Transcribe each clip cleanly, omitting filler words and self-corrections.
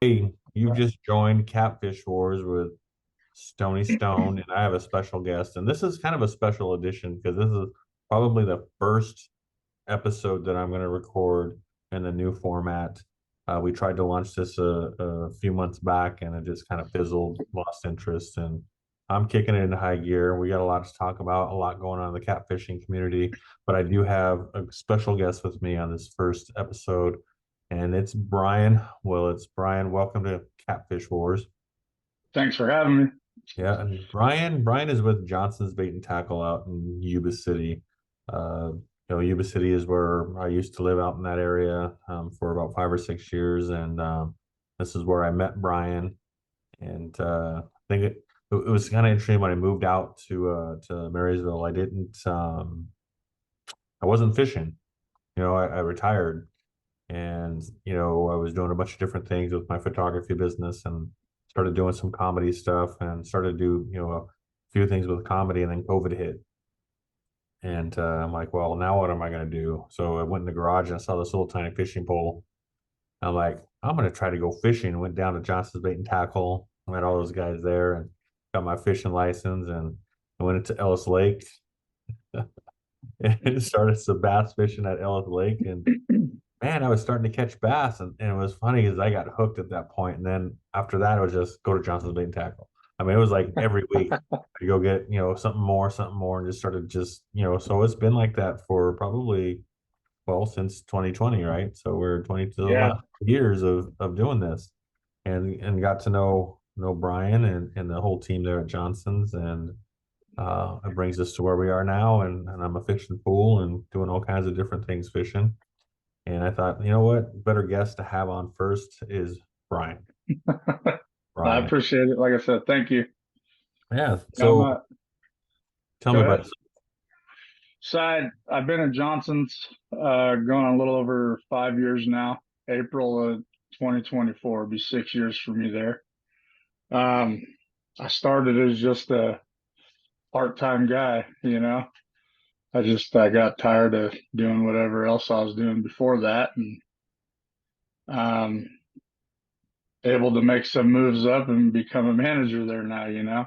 Hey, you've just joined Catfish Wars with Stony Stone, and I have a special guest. And this is kind of a special edition because this is probably the first episode that I'm going to record in the new format. We tried to launch this a few months back, and it just kind of fizzled, lost interest. And I'm kicking it into high gear. We got a lot to talk about, a lot going on in the catfishing community. But I do have a special guest with me on this first episode, and it's Brian Willits. Brian, welcome to Catfish Wars. Thanks for having me. Yeah, and Brian is with Johnson's Bait and Tackle out in Yuba City. Yuba City is where I used to live out in that area for about 5 or 6 years, and this is where I met Brian. And I think it was kind of interesting when I moved out to Marysville. I wasn't fishing. I retired, and I was doing a bunch of different things with my photography business, and started doing some comedy stuff, and started to do a few things with comedy, and then COVID hit, and I'm like, well, now what am I going to do? So I went in the garage and I saw this little tiny fishing pole. I'm like, I'm going to try to go fishing. Went down to Johnson's Bait and Tackle. I met all those guys there and got my fishing license, and I went into Ellis Lake and started some bass fishing at Ellis Lake. And man, I was starting to catch bass, and it was funny because I got hooked at that point. And then after that, it was just go to Johnson's Bait and Tackle. I mean, it was like every week I go get, something more, and just started so it's been like that for probably, well, since 2020, right? So we're 22 Yeah, years of doing this, and got to know Brian and the whole team there at Johnson's, and it brings us to where we are now, and I'm a fishing pool and doing all kinds of different things fishing. And I thought, you know what, better guest to have on first is Brian. I Brian. appreciate it. Like I said, thank you. Yeah. Yeah, I'm So tell go me ahead. about. So I've been at Johnson's going on a little over 5 years now. April of 2024 will be 6 years for me there. I started as just a part-time guy. I got tired of doing whatever else I was doing before that, and um, able to make some moves up and become a manager there now. Yeah.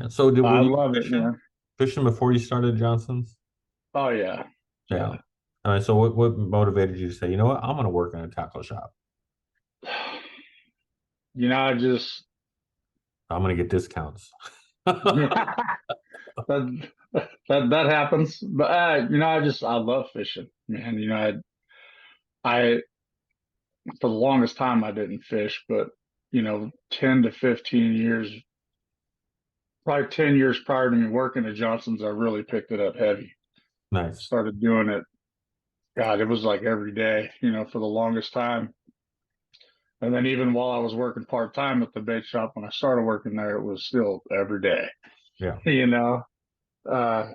So were I you love it, man. fishing before you started Johnson's? Oh yeah, Yeah. yeah. All right. So what motivated you to say, you know what, I'm going to work in a tackle shop. I just I'm going to get discounts. that that happens. But I love fishing, man. I for the longest time I didn't fish, but 10 to 15 years, probably 10 years prior to me working at Johnson's, I really picked it up heavy. Nice. Started doing it. God, it was like every day, for the longest time. And then even while I was working part time at the bait shop, when I started working there, it was still every day, Yeah. you know, uh,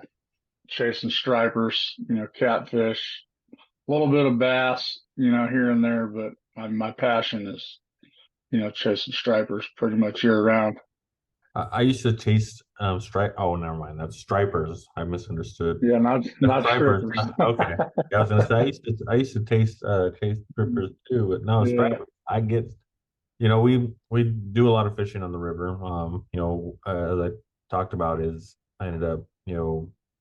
chasing stripers, catfish, a little bit of bass, here and there. But my passion is, chasing stripers pretty much year round. I used to taste stripe. Oh, never mind. That's stripers. I misunderstood. Yeah, not Stripers. strippers. Okay. Yeah, I was gonna say I used to taste strippers too, but no, Yeah, stripers. I get. We do a lot of fishing on the river. As I talked about, is I ended up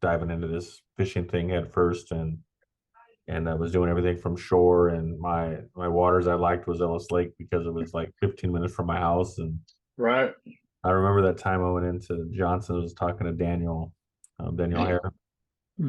diving into this fishing thing head first, and I was doing everything from shore. And my waters I liked was Ellis Lake because it was like 15 minutes from my house. And right. I remember that time I went into Johnson. I was talking to Daniel Hare.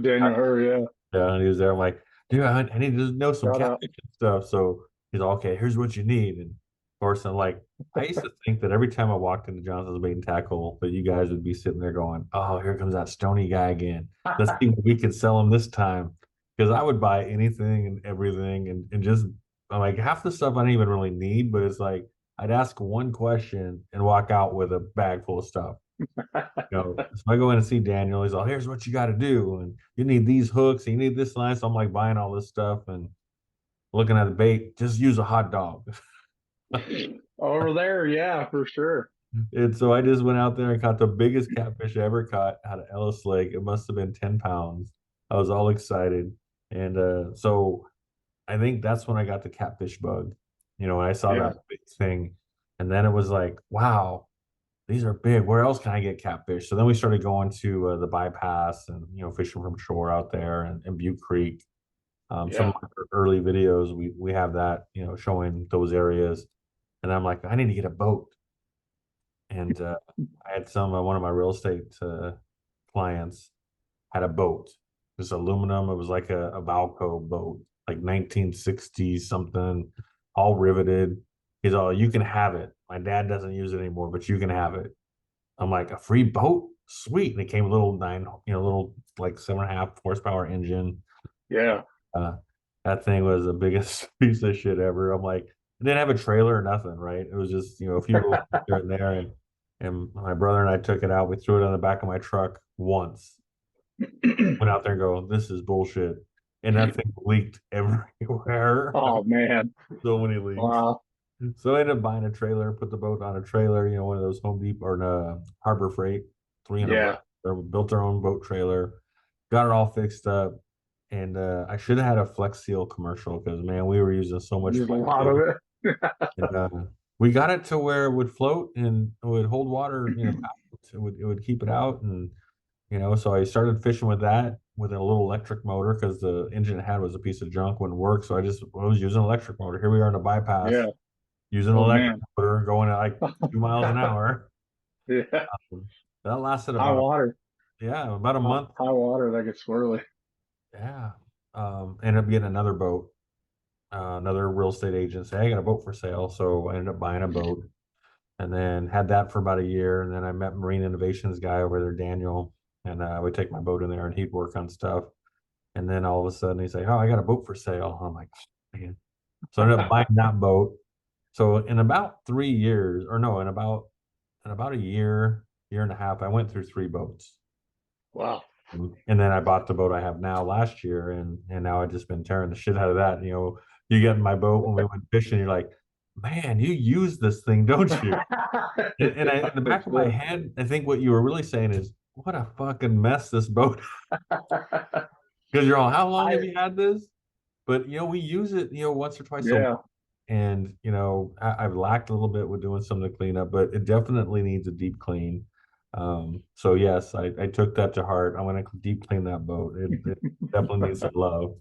Daniel Hurry, yeah. Yeah, and he was there. I'm like, dude, I need to know some Shout out. catfish and stuff. So he's all, okay, here's what you need. And of course, I'm like, I used to think that every time I walked into Johnson's Bait and Tackle, that you guys would be sitting there going, oh, here comes that Stony guy again. Let's see what we can sell him this time. Because I would buy anything and everything, and just, I'm like, half the stuff I don't even really need, but it's like I'd ask one question and walk out with a bag full of stuff. So I go in and see Daniel. He's all, here's what you got to do. And you need these hooks, and you need this line. So I'm like buying all this stuff and looking at the bait. Just use a hot dog. Over there, yeah, for sure. And so I just went out there and caught the biggest catfish I ever caught out of Ellis Lake. It must have been 10 pounds. I was all excited. And so I think that's when I got the catfish bug. I saw Yeah, that big thing. And then it was like, wow, these are big. Where else can I get catfish? So then we started going to the bypass and, fishing from shore out there and Butte Creek. Some yeah, of our early videos, we have that, showing those areas. And I'm like, I need to get a boat. And I had one of my real estate clients had a boat, this aluminum. It was like a Valco boat, like 1960s something, all riveted. He's all, you can have it. My dad doesn't use it anymore, but you can have it. I'm like, a free boat? Sweet. And it came a little little like 7.5 horsepower engine. yeah. Uh, that thing was the biggest piece of shit ever. I'm like, it didn't have a trailer or nothing, right? It was just, a few little things here and there. And my brother and I took it out. We threw it on the back of my truck once. Went out there and go, this is bullshit. And that thing leaked everywhere. Oh man. So many leaks. Wow. So I ended up buying a trailer, put the boat on a trailer, one of those Home Depot or Harbor Freight, 300 Yeah. bucks. We built our own boat trailer, got it all fixed up. And I should have had a Flex Seal commercial because, man, we were using so much There's a Flex lot of Seal. it. And we got it to where it would float and it would hold water, out. It would keep it out. And, so I started fishing with that with a little electric motor because the engine it had was a piece of junk, wouldn't work. So I was using an electric motor. Here we are in a bypass Yeah. using an Oh electric man. motor going at like 2 miles an hour. Yeah. That lasted High water. about a month. High water that gets swirly. Yeah. Ended up getting another boat, another real estate agent say, hey, I got a boat for sale. So I ended up buying a boat and then had that for about a year. And then I met Marine Innovations guy over there, Daniel, and I would take my boat in there and he'd work on stuff. And then all of a sudden he's like, oh, I got a boat for sale. I'm like, man. So I ended up buying that boat. So in about 3 years, or no, in about a year and a half, I went through three boats. Wow. And then I bought the boat I have now last year, and now I've just been tearing the shit out of that. You get in my boat when we went fishing, you're like, man, you use this thing, don't you? In the For back of my sure. head, I think what you were really saying is, what a fucking mess this boat. Because you're all, how long I have you had this? But we use it, once or twice a week. yeah. And I've lacked a little bit with doing some of the cleanup, but it definitely needs a deep clean. So yes, I took that to heart. I'm gonna deep clean that boat. It definitely needs some love.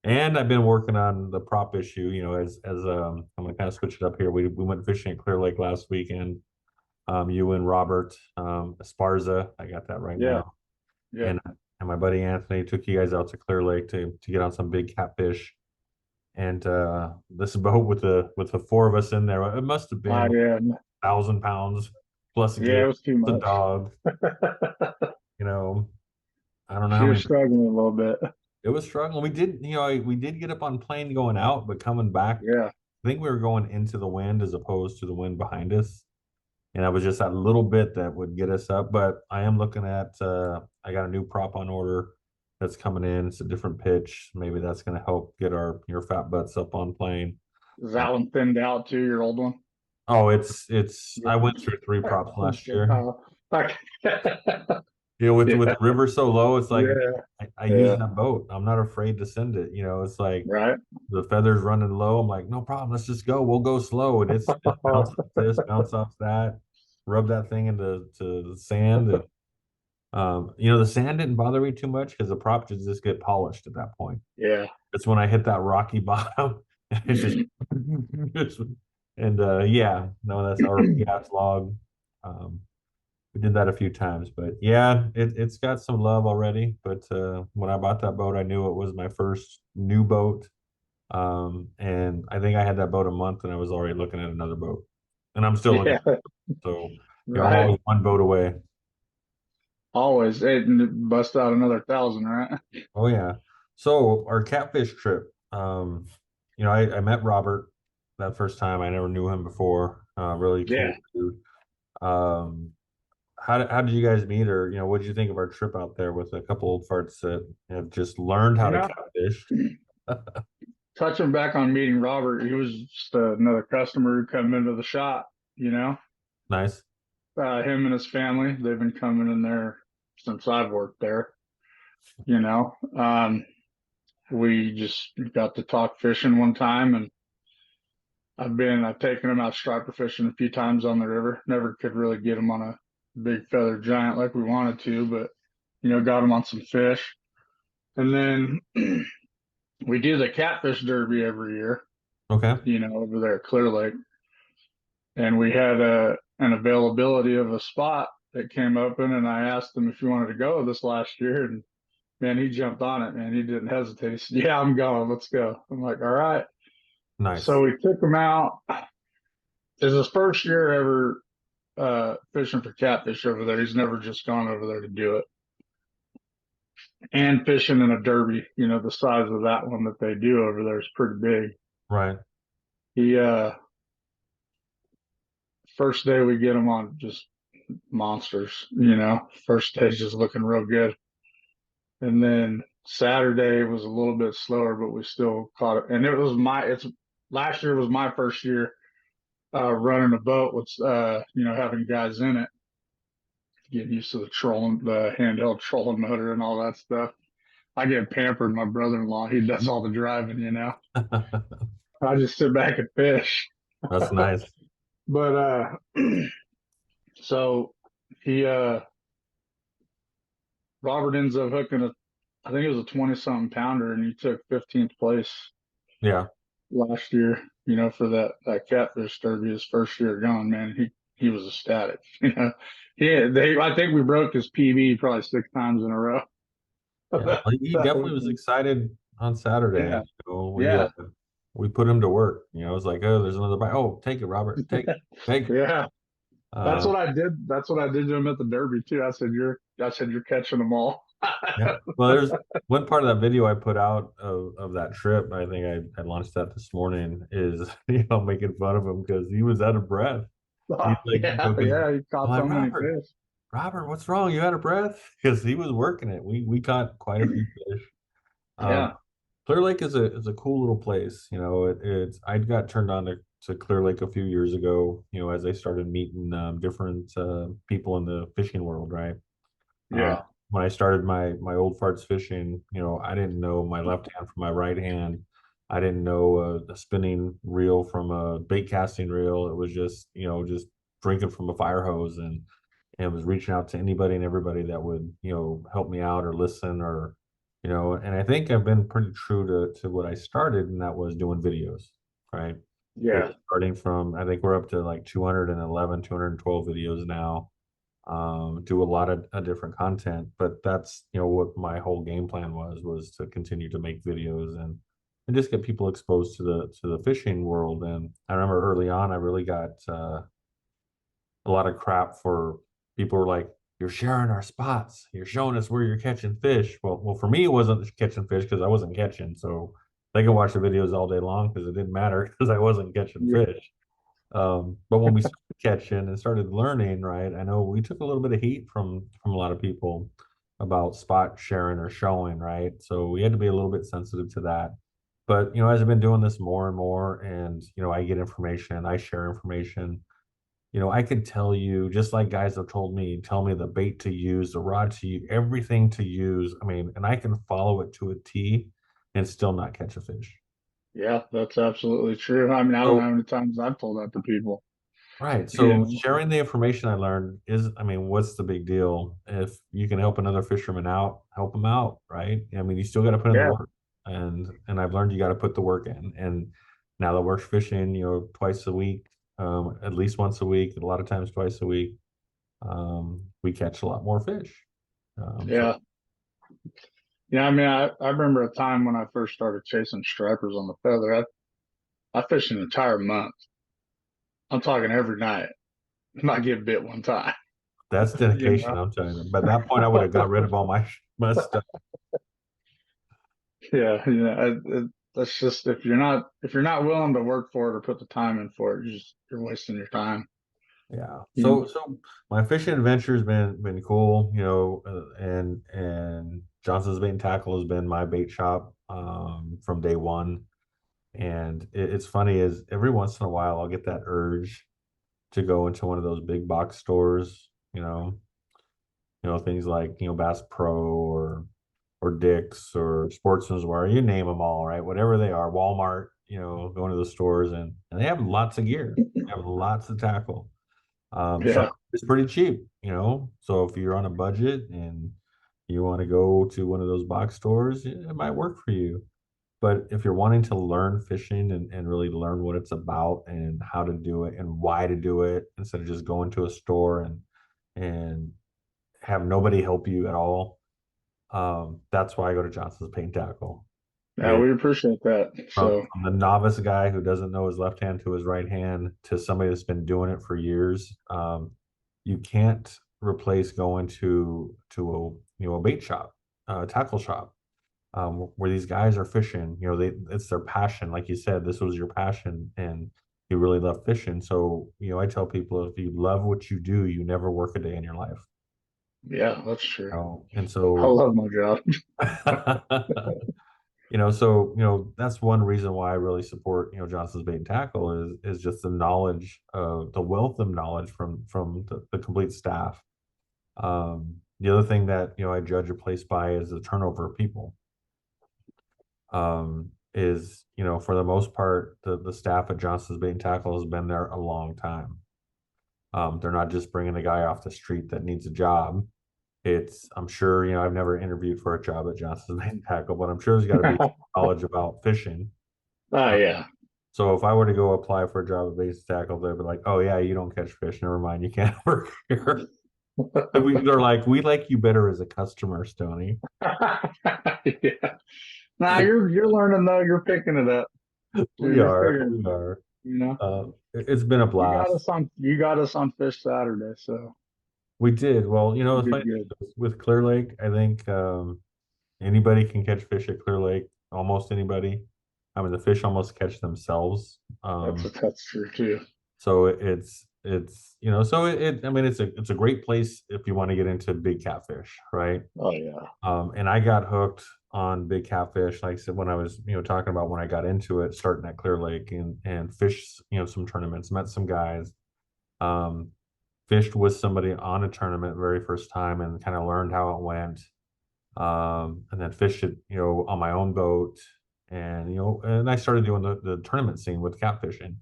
And I've been working on the prop issue. As I'm gonna kind of switch it up here. We went fishing at Clear Lake last weekend. You and Robert, Esparza. I got that right Yeah. now. Yeah. And my buddy Anthony took you guys out to Clear Lake to get on some big catfish. And this boat with the four of us in there, it must have I been did. 1,000 pounds plus Yeah, gear, it was too the much. dog. You know, I don't know She how was many. struggling a little bit. It was struggling. We did get up on plane going out, but coming back, Yeah. I think we were going into the wind as opposed to the wind behind us. And I was just that little bit that would get us up. But I am looking at. I got a new prop on order that's coming in. It's a different pitch. Maybe that's going to help get your fat butts up on plane. Is Uh, that one thinned out too, your old one? Oh, it's Yeah. I went through three props last year. Okay. With Yeah. the river so low, it's like, man, Yeah. I use Yeah. that boat. I'm not afraid to send it. It's like Right. the feathers running low. I'm like, no problem. Let's just go. We'll go slow. And it's just bounce off this, bounce off that, rub that thing into the sand. And the sand didn't bother me too much because the prop just get polished at that point. Yeah. It's when I hit that rocky bottom, and it's just and yeah, no, that's our gas log. Um, we did that a few times, but yeah, it's got some love already. But when I bought that boat, I knew it was my first new boat. And I think I had that boat a month, and I was already looking at another boat, and I'm still looking. Yeah. So I'm Right. always one boat away. Always. It bust out another 1,000, right? Oh yeah. So our catfish trip. I met Robert that first time. I never knew him before. Really Yeah. cool dude. Um, how did you guys meet, or what did you think of our trip out there with a couple old farts that have just learned how You to know, catfish? touching back on meeting Robert, he was just another customer who come into the shop, you know. Nice. Him and his family, they've been coming in there since I've worked there. You know, we just got to talk fishing one time, and I've taken him out striper fishing a few times on the river. Never could really get him on a big feather giant like we wanted to, but got him on some fish. And then we do the catfish derby every year, Okay. over there at Clear Lake. And we had an availability of a spot that came open, and I asked him if he wanted to go this last year, and man, he jumped on it, man. He didn't hesitate. He said, "Yeah, I'm going. Let's go." I'm like, "All right." So Nice. we took him out. It's his first year ever fishing for catfish over there. He's never just gone over there to do it. And fishing in a derby, the size of that one that they do over there is pretty big. Right. He First day we get him on just monsters, First day's just looking real good. And then Saturday was a little bit slower, but we still caught it. And it's last year was my first year running a boat with having guys in it, getting used to the handheld trolling motor and all that stuff. I get pampered. My brother-in-law, he does all the driving. I just sit back and fish. That's nice. But so he Robert ends up hooking I think it was a 20 something pounder, and he took 15th place Yeah. last year, for that catfish derby, his first year going, man. He was ecstatic. I think we broke his PB probably 6 times in a row. Yeah. Well, he That definitely was, was excited on Saturday. yeah, We yeah, we put him to work. It was like, oh, there's another bite. Oh, take it, Robert. Take it. yeah. That's Uh, what I did. That's what I did to him at the derby too. I said you're catching them all. yeah. Well, there's one part of that video I put out of that trip. I think I launched that this morning. Is making fun of him because he was out of breath. He's like, Yeah, because yeah. He I'm caught like, so many fish. Robert, what's wrong? You out of breath? Because he was working it. We caught quite a few fish. Um, Yeah, Clear Lake is a cool little place. It's I got turned on to Clear Lake a few years ago. As I started meeting different people in the fishing world, right? Uh, yeah, when I started my old farts fishing, I didn't know my left hand from my right hand. I didn't know a spinning reel from a bait casting reel. It was just just drinking from a fire hose and was reaching out to anybody and everybody that would help me out or listen or and I think I've been pretty true to what I started, and that was doing videos, right? yeah, Starting from, I think we're up to like 211, 212 videos now. Do a lot of different content, but that's what my whole game plan was to continue to make videos and just get people exposed to the fishing world. And I remember early on, I really got a lot of crap for people were like, "You're sharing our spots. You're showing us where you're catching fish." Well, for me, it wasn't catching fish because I wasn't catching. So they can watch the videos all day long because it didn't matter because I wasn't catching yeah, fish. But when we started catching and started learning, right, I know we took a little bit of heat from a lot of people about spot sharing or showing, right? So we had to be a little bit sensitive to that. But as I've been doing this more and more, and I get information, I share information. I could tell you, just like guys have told me, tell me the bait to use, the rod to use, everything to use. I mean, and I can follow it to a T and still not catch a fish. yeah. That's absolutely true. I mean, I don't know So how many times I've told that to people. right. You So know, sharing the information I learned is, I mean, what's the big deal? If you can help another fisherman out, help them out, right? I mean, you still got to put in the yeah, work. And I've learned you got to put the work in. And now that we're fishing, twice a week, at least once a week, a lot of times twice a week, we catch a lot more fish. So yeah. Yeah, I mean, I remember a time when I first started chasing stripers on the feather. I fished an entire month. I'm talking every night. Not get bit one time. that's You dedication, know? I'm telling you. By that point, I would have got rid of all my stuff. Yeah, that's just if you're not willing to work for it or put the time in for it, you're wasting your time. Yeah. You So my fishing adventure's been cool, and Johnson's Bait and Tackle has been my bait shop from day one. And it's funny is every once in a while I'll get that urge to go into one of those big box stores, things like, Bass Pro or Dick's or Sportsman's Wear, you name them all, right? Whatever they are, Walmart, going to the stores and they have lots of gear, they have lots of tackle. Some Yeah. it's pretty cheap. So if you're on a budget and you want to go to one of those box stores, it might work for you. But if you're wanting to learn fishing and really learn what it's about and how to do it and why to do it, instead of just going to a store and have nobody help you at all, that's why I go to Johnson's Paint Tackle. Yeah, It we appreciate that. So from the novice guy who doesn't know his left hand to his right hand to somebody that's been doing it for years. You can't replace going to a bait shop, tackle shop, where these guys are fishing. It's their passion. Like you said, this was your passion, and you really love fishing. So I tell people, if you love what you do, you never work a day in your life. yeah, that's true. And I so love my job. that's one reason why I really support, Johnson's Bait and Tackle is just the knowledge of the wealth of knowledge from the complete staff. The other thing that, I judge a place by is the turnover of people. For the most part, the staff at Johnson's Bait and Tackle has been there a long time. They're not just bringing a guy off the street that needs a job. I'm sure, I've never interviewed for a job at Johnson's Main Tackle, but I'm sure there's got to be knowledge about fishing. Oh Uh, yeah. so if I were to go apply for a job at Base Tackle, they'd be like, "Oh yeah, you don't catch fish. Never mind, you can't work here." They're like, "We like you better as a customer, Stony." Yeah. Nah, you're learning though. You're picking it up. We You're are, figuring we it out. are. You know, It's been a blast. you got us on Fish Saturday, so We did well. you It's did funny good. with Clear Lake. I think anybody can catch fish at Clear Lake. Almost anybody. I mean, the fish almost catch themselves. That's true too. So I mean, it's a great place if you want to get into big catfish, right? Oh yeah. And I got hooked on big catfish, like I said, when I was, talking about when I got into it, starting at Clear Lake and fished, some tournaments, met some guys, um, fished with somebody on a tournament very first time and kind of learned how it went. And then fished it, on my own boat, and I started doing the tournament scene with catfishing.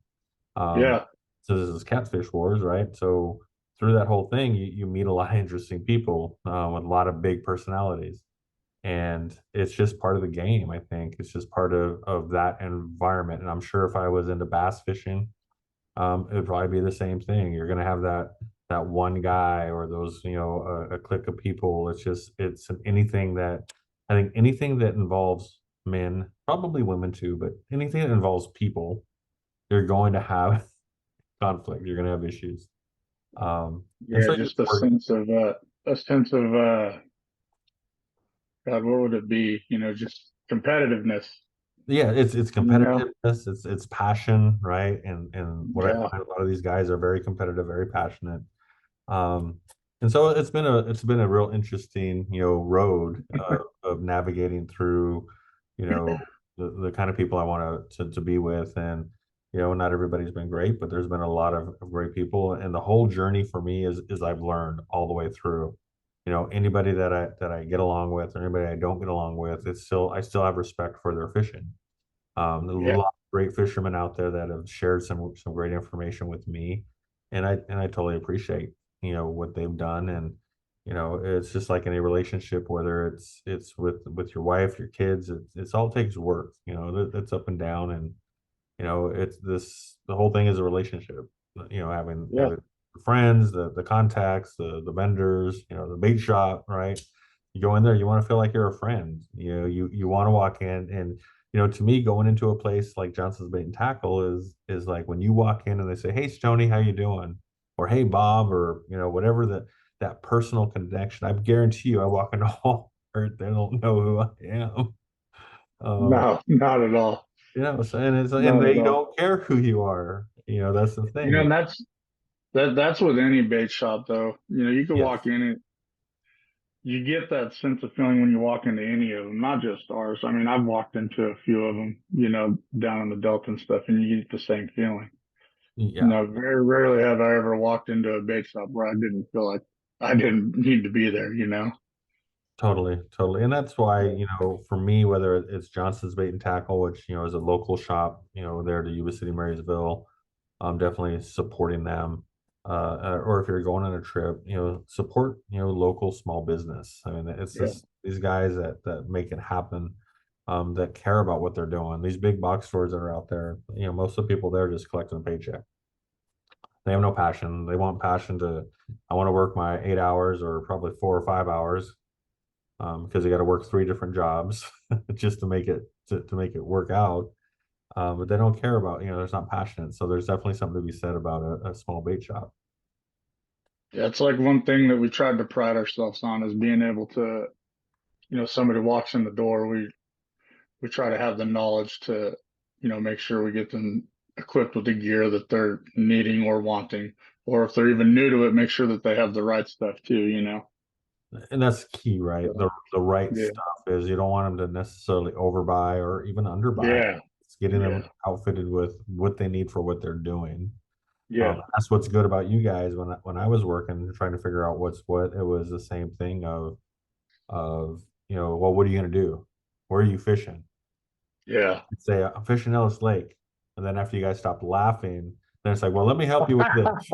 Um, Yeah. so this is Catfish Wars, right? So through that whole thing, you meet a lot of interesting people with a lot of big personalities, and it's just part of the game. I think it's just part of that environment. And I'm sure if I was into bass fishing, it would probably be the same thing. You're gonna have that one guy or those, a clique of people. It's anything that I think anything that involves men, probably women too, but anything that involves people, you're going to have conflict. You're going to have issues. And Yeah, so you just just work. a sense of God, what would it be? Just competitiveness. Yeah, it's You know? competitiveness, it's passion, right? And what I Yeah. find a lot of these guys are very competitive, very passionate. Um, and so it's been a real interesting, road of navigating through, the kind of people I want to be with. And, not everybody's been great, but there's been a lot of great people. And the whole journey for me is I've learned all the way through. Anybody that I get along with or anybody I don't get along with, I still have respect for their fishing. There's a Yeah. lot of great fishermen out there that have shared some great information with me, and I totally appreciate what they've done. And it's just like any relationship, whether it's with your wife, your kids, it's all takes work. It's up and down, and it's the whole thing is a relationship. Yeah. Having friends, the contacts, the vendors, the bait shop, right? You go in there, you want to feel like you're a friend. You want to walk in, and to me, going into a place like Johnson's Bait and Tackle is like when you walk in and they say, "Hey, Stony, how you doing?" Or "Hey, Bob," or whatever that personal connection. I guarantee you, I walk into Walmart, they don't know who I am. Um, No, not at all. and Not at they all. don't care who you are. That's the thing. And that's with any bait shop though. You can Yes. walk in it, you get that sense of feeling when you walk into any of them, not just ours. I mean, I've walked into a few of them, down in the Delta and stuff, and you get the same feeling. Yeah, Very rarely have I ever walked into a bait shop where I didn't feel like I didn't need to be there, you know? totally, totally. And that's why, Yeah. for me, whether it's Johnson's Bait and Tackle, which, is a local shop, there to Yuba City, Marysville, I'm definitely supporting them. Or if you're going on a trip, support, local small business. I mean, it's Yeah. just these guys that make it happen, that care about what they're doing. These big box stores that are out there, most of the people there just collecting a paycheck. They have no passion. They want passion to, I want to work my 8 hours or probably 4 or 5 hours, because they got to work three different jobs just to make it work out. But they don't care about, there's not passionate. So there's definitely something to be said about a small bait shop. Yeah, it's like one thing that we tried to pride ourselves on is being able to, somebody walks in the door, we try to have the knowledge to, make sure we get them equipped with the gear that they're needing or wanting, or if they're even new to it, make sure that they have the right stuff too, And that's key, right? So, The right yeah, stuff is you don't want them to necessarily overbuy or even underbuy. yeah, It's getting yeah, them outfitted with what they need for what they're doing. yeah, That's what's good about you guys. When I was working trying to figure out what's what, it was the same thing of well, what are you gonna do? Where are you fishing? yeah. You'd say I'm fishing Ellis Lake, and then after you guys stopped laughing, then it's like, well, let me help you with this.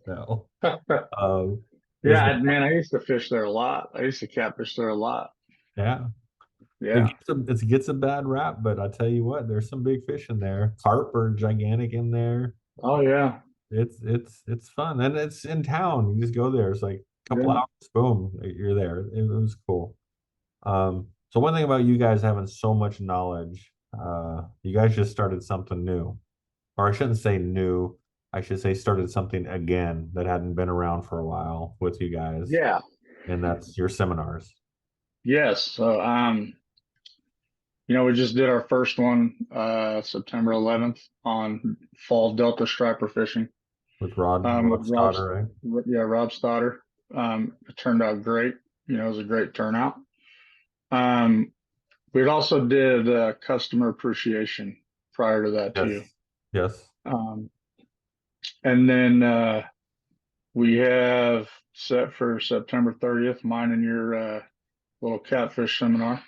No, is the Yeah, man, I used to fish there a lot. I used to catfish there a lot. yeah. Yeah. It gets a bad rap, but I tell you what, there's some big fish in there. Carp are gigantic in there. Oh yeah. It's fun, and it's in town. You just go there. It's like a couple Yeah. hours, boom, you're there. It was cool. So one thing about you guys having so much knowledge, you guys just started something new, or I shouldn't say new. I should say started something again that hadn't been around for a while with you guys, Yeah. and that's your seminars Yes. So we just did our first one September 11th on fall Delta striper fishing. with With Rod Stoddard, right? Yeah, Rob Stoddard. It turned out great. It was a great turnout. Um, we also did customer appreciation prior to that too. Yes, yes. Um, and then we have set for September 30th, mine and your little catfish seminar.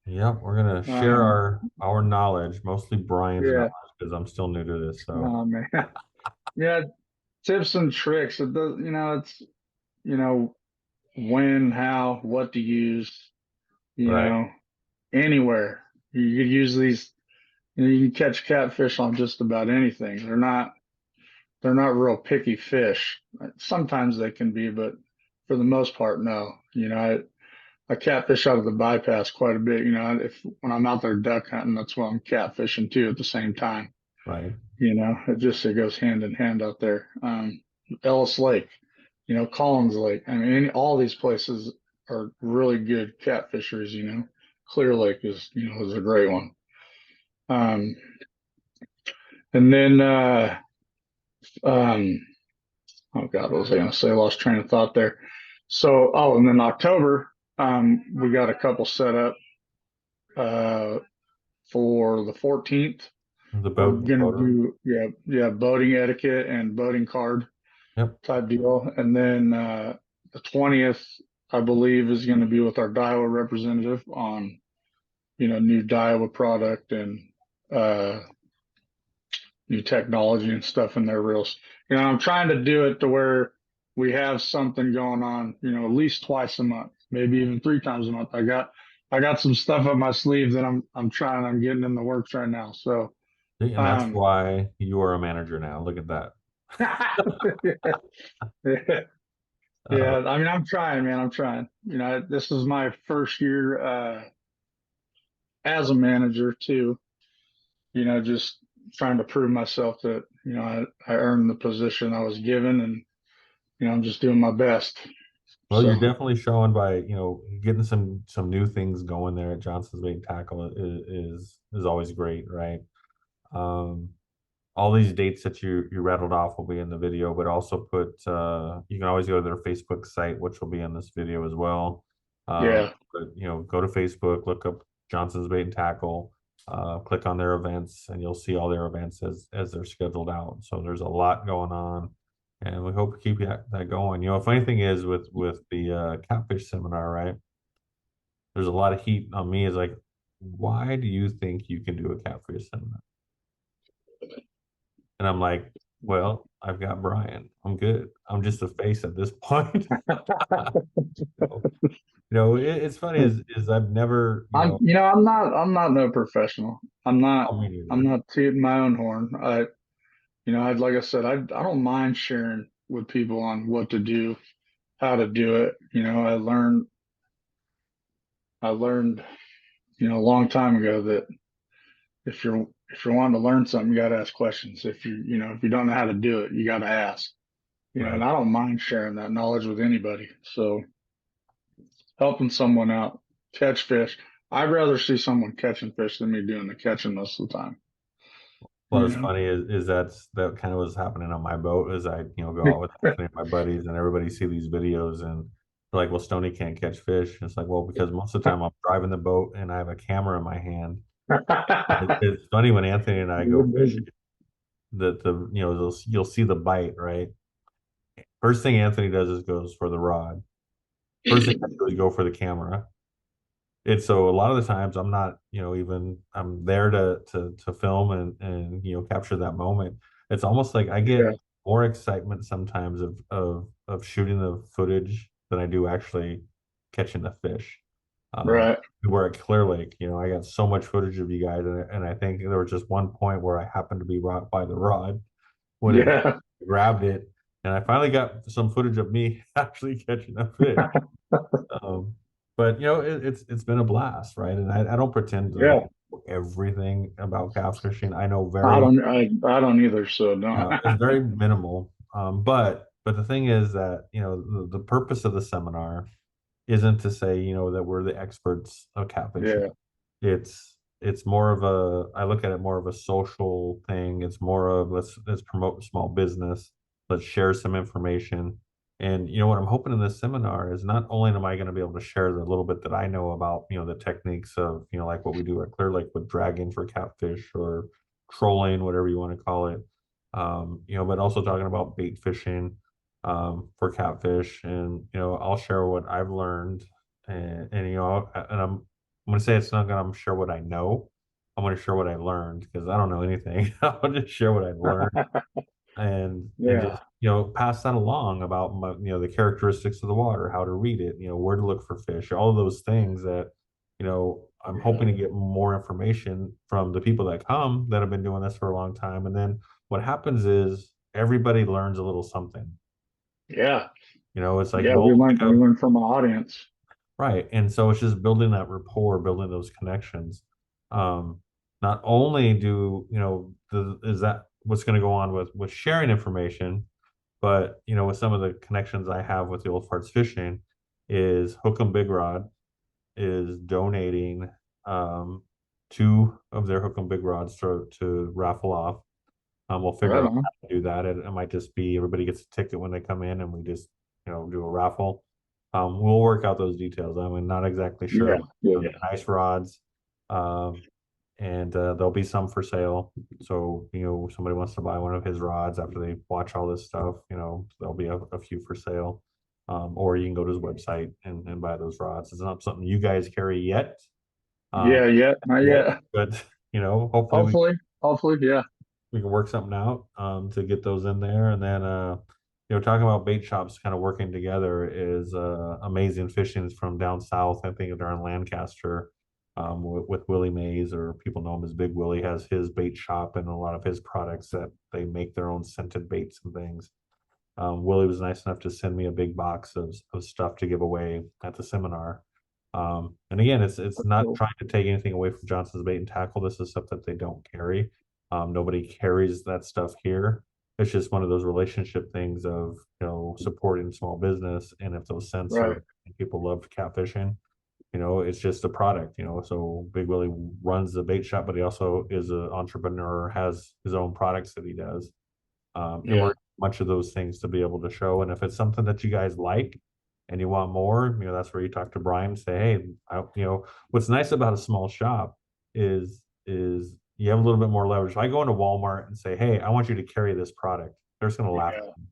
Yep, we're gonna share Um, our knowledge, mostly Brian's yeah, knowledge, because I'm still new to this. So oh man, yeah, tips and tricks. It does, you know, when, how, what to use, you right, know, anywhere. You could use these, you can catch catfish on just about anything. They're not real picky fish. Sometimes they can be, but for the most part, no. I catfish out of the bypass quite a bit. If when I'm out there duck hunting, that's what I'm catfishing too at the same time. right, It goes hand in hand out there. Ellis Lake, Collins Lake. I mean, all these places are really good catfisheries. Clear Lake is a great one. Um, and then um, oh God, what was I going to say? Lost train of thought there. So, and then October, we got a couple set up uh, for the 14th. the We're boat gonna motor. do yeah boating etiquette and boating card Yep, type deal, and then the 20th I believe is going to be with our Daiwa representative on new Daiwa product and uh, new technology and stuff in their reels. I'm trying to do it to where we have something going on, at least twice a month, maybe even three times a month. I got some stuff up my sleeve that I'm getting in the works right now. So and that's um why you are a manager now. Look at that. Uh, yeah, I mean I'm trying, man. I'm trying. This is my first year as a manager too. Just trying to prove myself that, I earned the position I was given and I'm just doing my best. well, you're So definitely showing by getting some new things going there at Johnson's Bait and Tackle is always great, right? Um, all these dates that you rattled off will be in the video, but also you can always go to their Facebook site, which will be in this video as well. yeah, But go to Facebook, look up Johnson's Bait and Tackle. click on their events, and you'll see all their events as they're scheduled out. So there's a lot going on, and we hope to keep that going. Funny thing is with the catfish seminar, right? There's a lot of heat on me. Is like, why do you think you can do a catfish seminar? And I'm like, well, I've got Brian. I'm good. I'm just a face at this point. So, it's funny is I've never, I'm not no professional. I'm not, oh, me I'm neither. not tooting my own horn. Like I said, I don't mind sharing with people on what to do, how to do it. I learned, a long time ago that if you're wanting to learn something, you got to ask questions. If you don't know how to do it, you got to ask. And Right. I don't mind sharing that knowledge with anybody. So helping someone out, catch fish. I'd rather see someone catching fish than me doing the catching most of the time. Well, You it's know? funny is that kind of was happening on my boat as I, go out with Anthony and my buddies and everybody see these videos and they're like, well, Stony can't catch fish. And it's like, well, because most of the time I'm driving the boat and I have a camera in my hand. It's funny when Anthony and I You're go busy. fishing that you'll see the bite, right? First thing Anthony does is goes for the rod. First thing I do is go for the camera. It's so a lot of the times I'm not, even I'm there to film and capture that moment. It's almost like I Yeah, get more excitement sometimes of shooting the footage than I do actually catching the fish. Um, right. we're at Clear Lake, I got so much footage of you guys, and I think there was just one point where I happened to be right by the rod when it Yeah, grabbed it, and I finally got some footage of me actually catching a fish. Um, but it's been a blast, right? And I don't pretend to yeah. know everything about catfishing. I know very, I don't either. So don't. it's very minimal. But the thing is that the purpose of the seminar isn't to say that we're the experts of catfishing. Yeah, It's more of a, I look at it more of a social thing. It's more of let's promote small business. Let's share some information. And what I'm hoping in this seminar is not only am I going to be able to share the little bit that I know about, the techniques of, like what we do at Clear Lake with dragging for catfish or trolling, whatever you want to call it. But also talking about bait fishing for catfish. And, I'll share what I've learned and I'm going to say it's not going to share what I know. I'm going to share what I learned because I don't know anything. I'll just share what I've learned and yeah, just pass that along about the characteristics of the water, how to read it, where to look for fish, all of those things that I'm hoping to get more information from the people that come that have been doing this for a long time. And then what happens is everybody learns a little something. yeah, It's like yeah. we'll pick We up. learn from our audience. Right. And so it's just building that rapport, building those connections. Um, Not only do, is that what's going to go on with sharing information, but, with some of the connections I have with the Old Farts Fishing is Hook 'em Big Rod is donating two of their Hook 'em Big Rods to raffle off. We'll figure Right out on. how to do that. It might just be everybody gets a ticket when they come in and we just, do a raffle. We'll work out those details. I mean, not exactly sure. Yeah, yeah, They're nice rods. Um, and there'll be some for sale. So, somebody wants to buy one of his rods after they watch all this stuff, there'll be a few for sale. Or you can go to his website and buy those rods. It's not something you guys carry yet. Um, yeah, yeah. Not yet, yet. but hopefully Hopefully, hopefully, yeah, we can work something out to get those in there. And then talking about bait shops kind of working together is amazing fishing from down south. I think they're in Lancaster with Willie Mays, or people know him as Big Willie, has his bait shop and a lot of his products that they make their own scented baits and things. Willie was nice enough to send me a big box of stuff to give away at the seminar. And again, it's that's not cool. trying to take anything away from Johnson's Bait and Tackle. This is stuff that they don't carry. Nobody carries that stuff here. It's just one of those relationship things of supporting small business. And if those scents Right. are people love catfishing, it's just a product. So Big Willie runs the bait shop, but he also is an entrepreneur, has his own products that he does. And Yeah, we're much of those things to be able to show. And if it's something that you guys like and you want more, that's where you talk to Brian and say, hey, what's nice about a small shop is is you have a little bit more leverage. If I go into Walmart and say, "Hey, I want you to carry this product," they're just going to laugh Yeah. at me.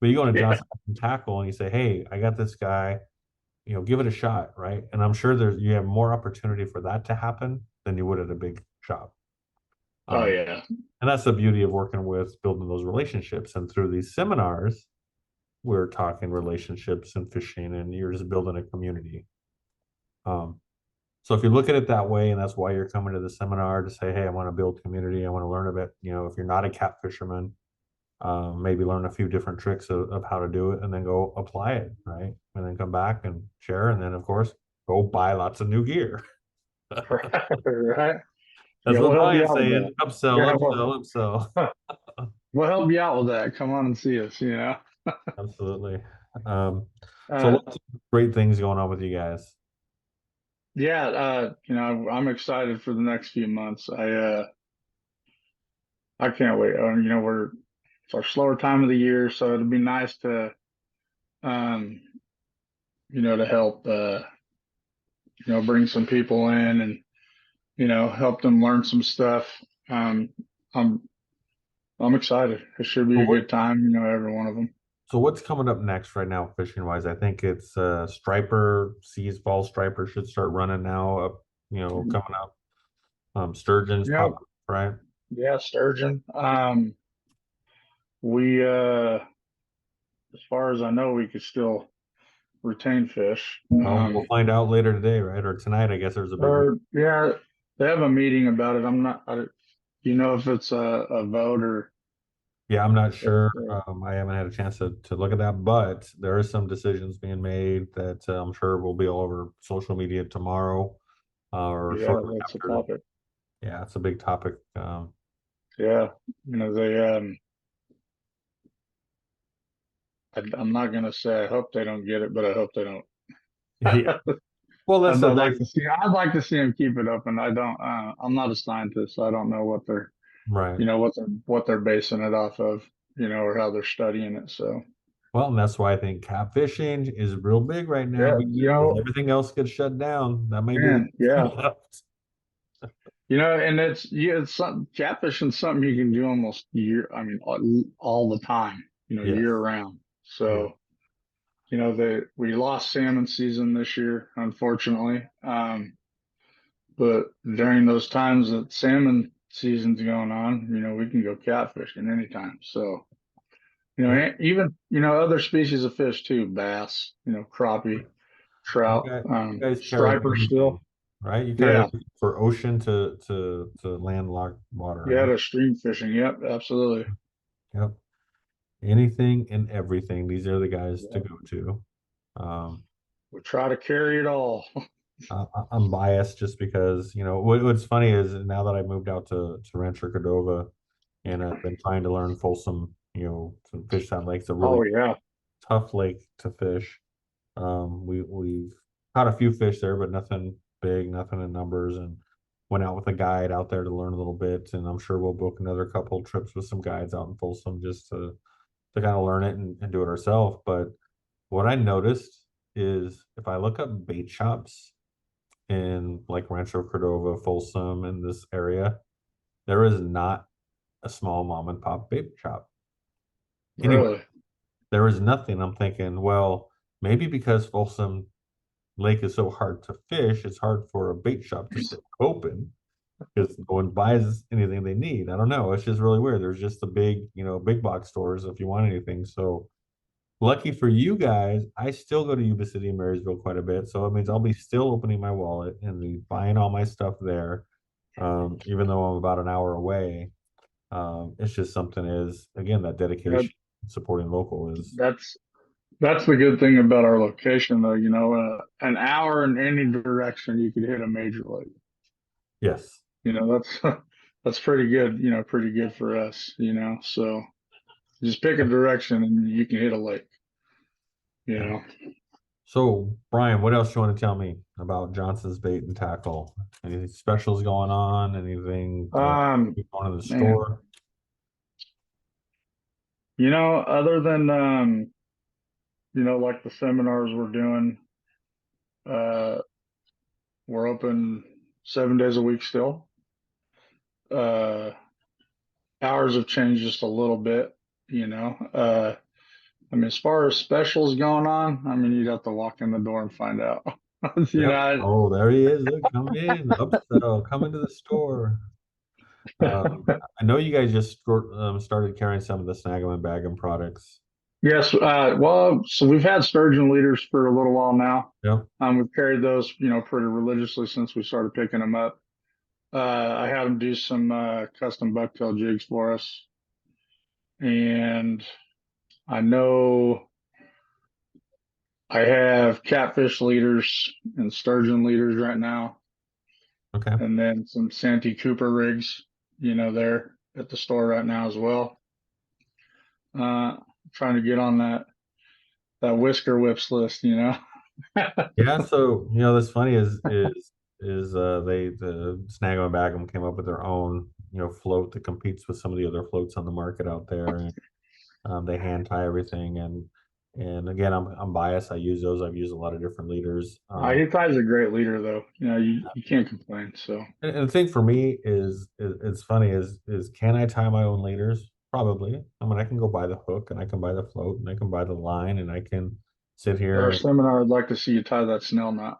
But you go into Yeah. Johnson Tackle and you say, "Hey, I got this guy. Give it a shot," right? And I'm sure you have more opportunity for that to happen than you would at a big shop. Oh Um, yeah. and that's the beauty of working with building those relationships. And through these seminars, we're talking relationships and fishing, and you're just building a community. Um, so if you look at it that way, and that's why you're coming to the seminar to say, "Hey, I want to build community. I want to learn a bit." If you're not a cat fisherman, maybe learn a few different tricks of how to do it, and then go apply it, right? And then come back and share, and then of course go buy lots of new gear. Right. That's Yeah, what we'll help you Brian's out with saying. that. Upsell, Yeah, well, upsell, upsell. we'll help you out with that. Come on and see us, you know. Absolutely. Um, so Uh, lots of great things going on with you guys. yeah, I'm excited for the next few months. I can't wait. It's our slower time of the year, so it'd be nice to um, to help bring some people in and help them learn some stuff. Um, I'm I'm excited. It should So be a what good time, every one of them. so what's coming up next right now fishing wise? I think it's striper, seas fall striper should start running now up, coming up. Sturgeons You pop know, up, right? yeah, sturgeon. We as far as I know, we could still retain fish. Well, we'll find out later today, right? Or tonight, I guess there's a big Or yeah, they have a meeting about it. Do you know if it's a vote or Yeah, I'm not if sure. I haven't had a chance to look at that, but there are some decisions being made that I'm sure will be all over social media tomorrow or yeah, shortly that's a after. topic. Yeah, it's a big topic. Yeah, they I'm not gonna say I hope they don't get it, but I hope they don't. Yeah. Well, that's the nice, I'd like to see them keep it open. I'm not a scientist, so I don't know right. what they're basing it off of, or how they're studying it. So Well, and that's why I think catfishing is real big right now yeah, because everything else gets shut down. That may be the man, yeah, left. and it's something catfishing something you can do almost all the time, year Yes. round. Yeah. So we lost salmon season this year, unfortunately. But during those times that salmon season's going on, we can go catfishing anytime. So, Yeah. even, other species of fish too, bass, crappie, You trout, guys, you guys carry striper everything, still. right? You carry Yeah. everything for ocean to landlocked water, Yeah. huh? The stream fishing. Yep. Absolutely. Yep. Anything and everything. These are the guys to Yeah. go to. Um, We try to carry it all. I'm biased just because, what's funny is now that I moved out to Rancho Cordova and I've been trying to learn Folsom, some fish sound lake's a really Oh yeah. tough lake to fish. We've caught a few fish there, but nothing big, nothing in numbers, and went out with a guide out there to learn a little bit. And I'm sure we'll book another couple trips with some guides out in Folsom just to kind of learn it and do it ourselves. But what I noticed is if I look up bait shops in like Rancho Cordova, Folsom, in this area, there is not a small mom and pop bait shop anywhere. Really. There is nothing. I'm thinking, well, maybe because Folsom Lake is so hard to fish, it's hard for a bait shop to stay open because no one buys anything they need. I don't know. It's just really weird. There's just the big, big box stores if you want anything. So lucky for you guys, I still go to Yuba City and Marysville quite a bit. So it means I'll be still opening my wallet and be buying all my stuff there. Even though I'm about an hour away. It's just something is again that That, dedication supporting local is that's That's the good thing about our location, though. An hour in any direction, you could hit a major lake. yes. That's that's pretty good. Pretty good for us. So just pick a direction and you can hit a lake. You Yeah. know. So, Brian, what else you want to tell me about Johnson's Bait and Tackle? Any specials going on? Anything going in the Man, store? other than like the seminars we're doing, uh, we're open 7 days a week still. uh, hours have changed just a little bit, you know. I mean, as far as specials going on, I mean, you'd have to walk in the door and find out. You Yep. know, Oh, there he is. Look, come in, upsell, come into the store. I know you guys just started carrying some of the Snag 'em and Bag 'em products. yes. Well, so we've had sturgeon leaders for a little while now. Yep. We've carried those, pretty religiously since we started picking them up. I had them do some custom bucktail jigs for us, and I know I have catfish leaders and sturgeon leaders right now, Okay. and then some Santee Cooper rigs, there at the store right now as well. Uh, Trying to get on that whisker whips list. Yeah, so that's funny is they the Snag 'em and Bag 'em came up with their own float that competes with some of the other floats on the market out there, and they hand tie everything, and again, I'm biased. I use those. I've used a lot of different leaders. He ties a great leader though. You can't complain. So And the thing for me is it's funny is can I tie my own leaders? Probably. I mean, I can go buy the hook and I can buy the float and I can buy the line and I can sit at our here. seminar, I'd like to see you tie that snail knot.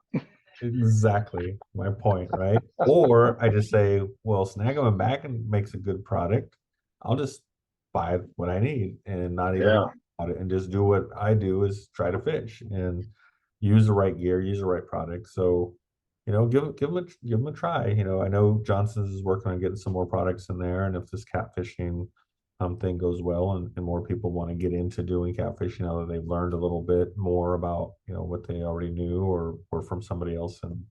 Exactly my point, right? Or I just say, well, Snag 'em and Back and makes a good product. I'll just buy what I need and not even Yeah. worry about it and just do what I do is try to fish and use the right gear, use the right product. So, give them a try. I know Johnson's is working on getting some more products in there, and if this catfishing thing goes well and more people want to get into doing catfishing now that they've learned a little bit more about what they already knew or from somebody else and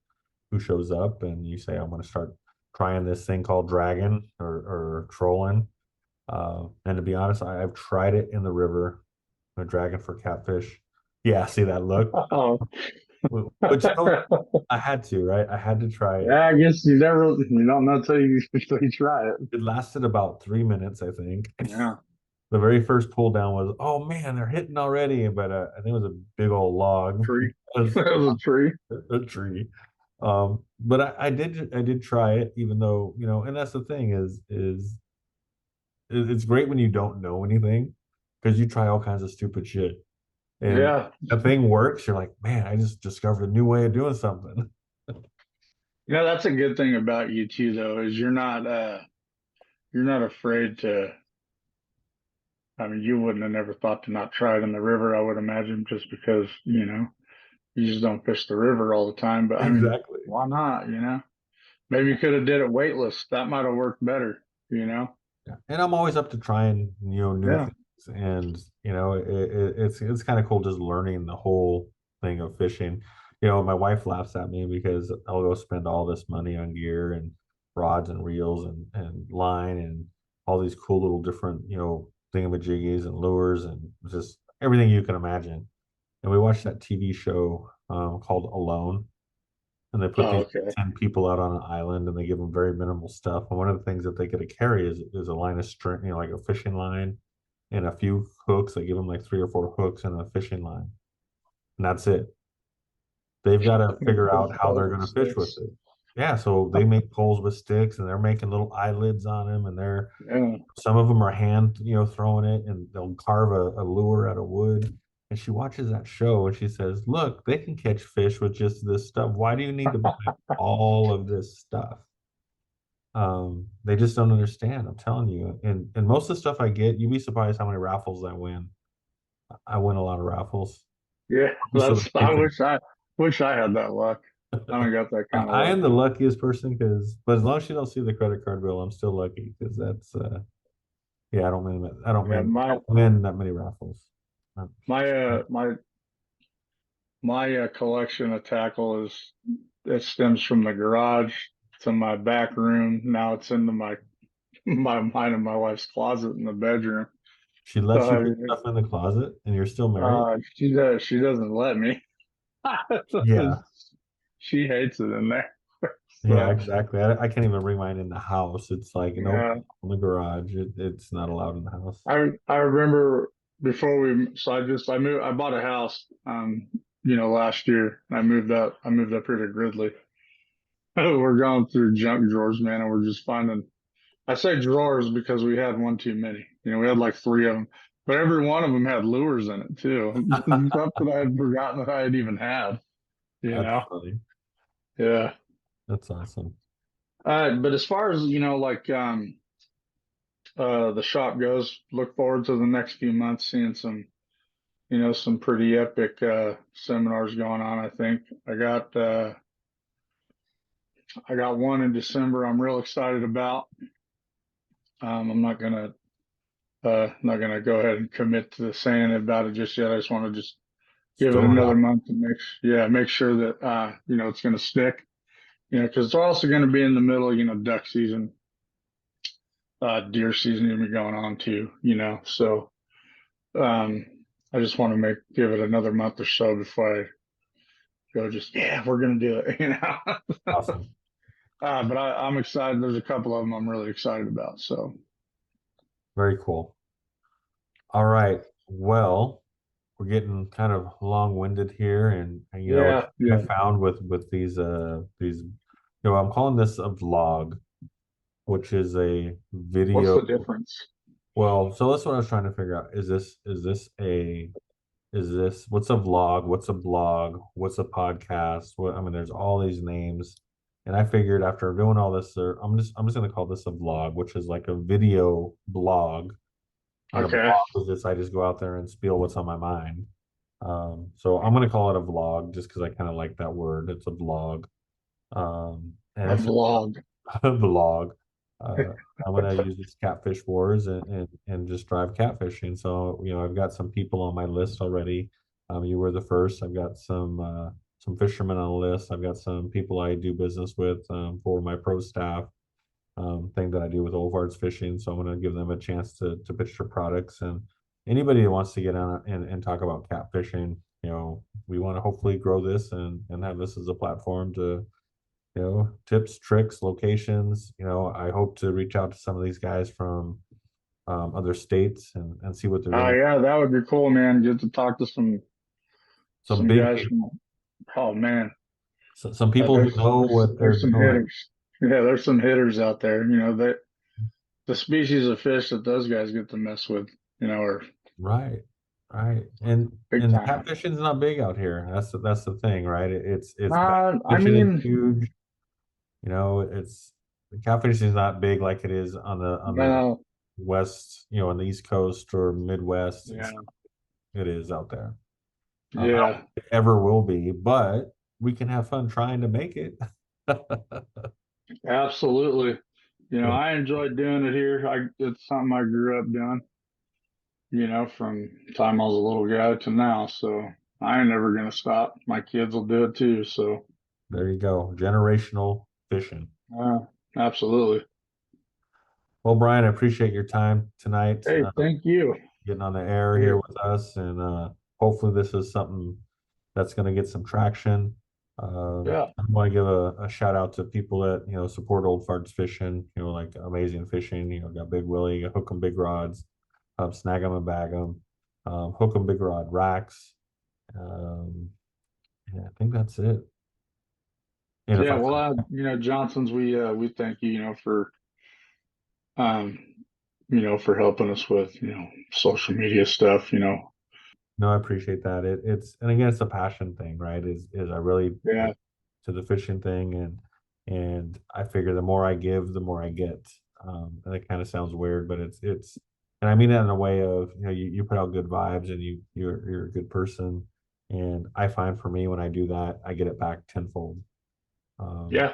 who shows up and you say I'm going to start trying this thing called dragon or trolling, and to be honest, I've tried it in the river, a dragon for catfish. Yeah, see that look. Oh. But I had to, right? I had to try it. Yeah, I guess you don't know till you try it. It lasted about 3 minutes, I think. Yeah. The very first pull down was, oh man, they're hitting already. But I think it was a big old log. Tree. It was It was a tree. a tree. But I did try it, even though, and that's the thing is it's great when you don't know anything because you try all kinds of stupid shit. And Yeah. a thing works, you're like, man, I just discovered a new way of doing something. That's a good thing about you too, though, is you're not afraid to. I mean, you wouldn't have never thought to not try it in the river, I would imagine, just because, you just don't fish the river all the time. But I mean, Exactly. why not? Maybe you could have did it weightless. That might have worked better. Yeah. And I'm always up to trying, new Yeah. things. And, it's kind of cool just learning the whole thing of fishing. My wife laughs at me because I'll go spend all this money on gear and rods and reels and line and all these cool little different, thingamajiggies and lures and just everything you can imagine. And we watched that TV show called Alone, and they put Oh, these okay. 10 people out on an island and they give them very minimal stuff. And one of the things that they get to carry is a line of string, like a fishing line and a few hooks. They give them like 3 or 4 hooks and a fishing line. And that's it. They've got to figure out how they're going to fish with Sticks. it. Yeah, so they make poles with sticks and they're making little eyelids on them and they're Yeah. some of them are hand, throwing it and they'll carve a lure out of wood. And she watches that show and she says, look, they can catch fish with just this stuff. Why do you need to buy all of this stuff? They just don't understand. I'm telling you. And most of the stuff I get, you'd be surprised how many raffles I win. I win a lot of raffles. Yeah. So the I kids are, wish I had that luck. I don't got that kind of I luck. am the luckiest person but as long as you don't see the credit card bill, I'm still lucky because that's yeah, Yeah. I don't win that many raffles. My, uh, my, my collection of tackle it stems from the garage to my back room. Now it's into mine and my wife's closet in the bedroom. She So lets you I put mean, stuff in the closet and you're still married? she doesn't let me. Yeah. She hates it in there. Yeah, So exactly. I can't even bring mine in the house. It's like, nope, yeah, in the garage. It's not allowed in the house. I remember before so I bought a house last year. I moved up here to Gridley. We're going through junk drawers, man, and we're just finding I say drawers because we had one too many. We had like three of them, but every one of them had lures in it too. Stuff that I had forgotten that I had even had. You That's know, funny. yeah. That's awesome. But as far as like the shop goes, look forward to the next few months seeing some pretty epic seminars going on. I think I got one in December. I'm real excited about. I'm not gonna go ahead and commit to the saying about it just yet. I just want to just give it Still another around. month to make sure that it's going to stick. Because it's also going to be in the middle, duck season, deer season even going on too. So um, I just want to give it another month or so before I go. Just yeah, we're going to do it. Awesome. But I'm excited. There's a couple of them I'm really excited about. So Very cool. All right. Well, we're getting kind of long-winded here, and yeah, I yeah. found with these I'm calling this a vlog, which is a What's video. the difference? Well, so that's what I was trying to figure out. Is this what's a vlog? What's a blog? What's a podcast? I mean, there's all these names. And I figured after doing all this, I'm just gonna call this a vlog, which is like a video blog. And a Okay, blog is just I just go out there and spiel what's on my mind. So I'm gonna call it a vlog just because I kind of like that word. It's a vlog. And a it's vlog. a vlog. Uh, I'm gonna use this catfish wars and just drive catfishing. So I've got some people on my list already. You were the first. I've got some fishermen on the list. I've got some people I do business with for my pro staff thing that I do with Olvards Fishing. So I'm going to give them a chance to pitch their products, and anybody that wants to get on and talk about catfishing. We want to hopefully grow this and have this as a platform to tips, tricks, locations. I hope to reach out to some of these guys from other states and see what they're Oh doing. yeah, that would be cool, man. Get to talk to Some some big guys people, from. Oh man, some people who know what there's they're some doing. hitters. Yeah, there's some hitters out there. That the species of fish that those guys get to mess with, are Right, right. And big time. catfishing's not big out here. That's the thing, right? It's bass I fishing is mean, huge. It's catfishing is not big like it is on the no, west, on the East Coast or Midwest. yeah, It is out there. I don't yeah, think it ever will be, but we can have fun trying to make it. absolutely. Yeah, I enjoyed doing it here. It's something I grew up doing. From the time I was a little guy to now. So I ain't never gonna stop. My kids will do it too. So there you go. Generational fishing. uh, absolutely. Well, Brian, I appreciate your time tonight. Hey, thank you. Getting on the air Yeah, here with us, and hopefully this is something that's going to get some traction. yeah, I want to give a shout out to people that support Old Farts Fishing. Like Amazing Fishing. Got Big Willie, Hook 'em Big Rods, Snag 'em and Bag 'em, Hook 'em Big Rod Racks. Um, yeah, I think that's it. And if yeah. I Well, Johnson's, we thank you, um, for helping us with, social media stuff. No, I appreciate that. And again, it's a passion thing, right? Is I really Yeah, to the fishing thing, and I figure the more I give, the more I get. And it kind of sounds weird, but and I mean that in a way of you put out good vibes and you're a good person, and I find for me when I do that, I get it back tenfold. Um, yeah,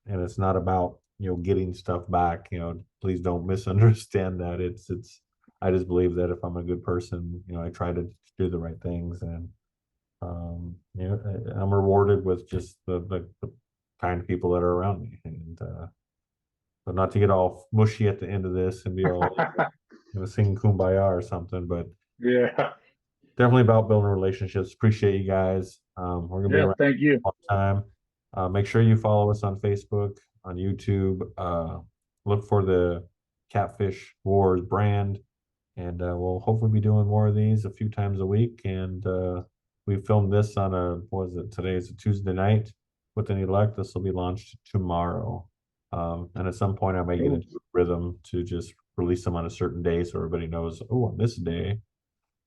and it's not about getting stuff back. Please don't misunderstand that. It's I just believe that if I'm a good person, I try to do the right things, and I'm rewarded with just the kind of people that are around me. And but not to get all mushy at the end of this and be all sing kumbaya or something, but yeah, definitely about building relationships. Appreciate you guys. We're gonna be yeah. around Thank you. all the time. Make sure you follow us on Facebook, on YouTube. Look for the Catfish Wars brand, and we'll hopefully be doing more of these a few times a week. And we filmed this what is it? Today is a Tuesday night. With any luck, this will be launched tomorrow. And at some point I may get Cool. into a rhythm to just release them on a certain day so everybody knows, oh, on this day.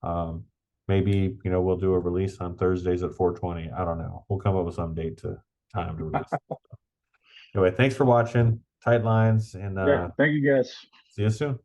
Um, maybe, we'll do a release on Thursdays at 4:20. I don't know. We'll come up with some date to time to release. Anyway, thanks for watching. Tight lines and Okay. Thank you guys. see you soon.